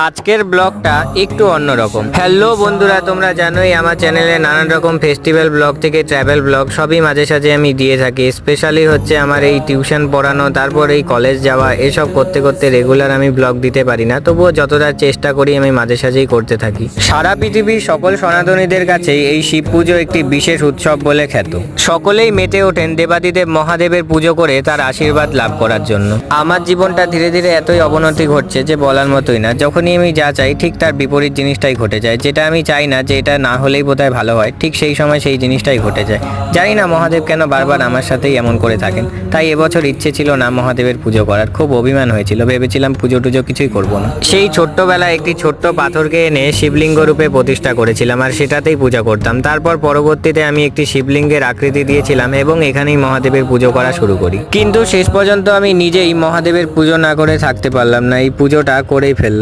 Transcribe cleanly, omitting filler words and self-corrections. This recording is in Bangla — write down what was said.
আজকের ব্লগটা একটু অন্যরকম। হ্যালো বন্ধুরা, তোমরা জানোই আমার চ্যানেলে নানান রকম ফেস্টিভ্যাল ব্লগ থেকে ট্রাভেল ব্লগ সবই মাঝে সাঝে আমি দিয়ে থাকি। স্পেশালি হচ্ছে আমার এই টিউশন পড়ানো, তারপর এই কলেজ যাওয়া, এসব করতে করতে রেগুলার আমি ব্লগ দিতে পারি না, তবুও যতটা চেষ্টা করি আমি মাঝে সাঝেই করতে থাকি। সারা পৃথিবীর সকল সনাতনীদের কাছেই এই শিব পুজো একটি বিশেষ উৎসব বলে খ্যাত। সকলেই মেতে ওঠেন দেবাদিদেব মহাদেবের পুজো করে তার আশীর্বাদ লাভ করার জন্য। আমার জীবনটা ধীরে ধীরে এতই অবনতি ঘটছে যে বলার মতোই না। যখনই আমি যা চাই ঠিক তার বিপরীত জিনিসটাই ঘটে যায়। যেটা আমি চাই না যে এটা না হলেই বোধহয় ভালো হয়, ঠিক সেই সময় সেই জিনিসটাই ঘটে যায়। জানি না মহাদেব কেন বারবার আমার সাথেই এমন করে থাকেন। তাই এবছর ইচ্ছে ছিল না মহাদেবের পুজো করার, খুব অভিমান হয়েছিল। ভেবেছিলাম পুজো টুজো কিছুই করব না। সেই ছোট্টবেলায় একটি ছোট্ট পাথরকে এনে শিবলিঙ্গ রূপে প্রতিষ্ঠা করেছিলাম আর সেটাতেই পূজা করতাম। তারপর পরবর্তীতে আমি একটি শিবলিঙ্গের আকৃতি দিয়েছিলাম এবং এখানেই মহাদেবের পুজো করা শুরু করি। কিন্তু শেষ পর্যন্ত আমি নিজেই মহাদেবের পুজো না করে থাকতে পারলাম না, এই পুজোটা করেই ফেললাম।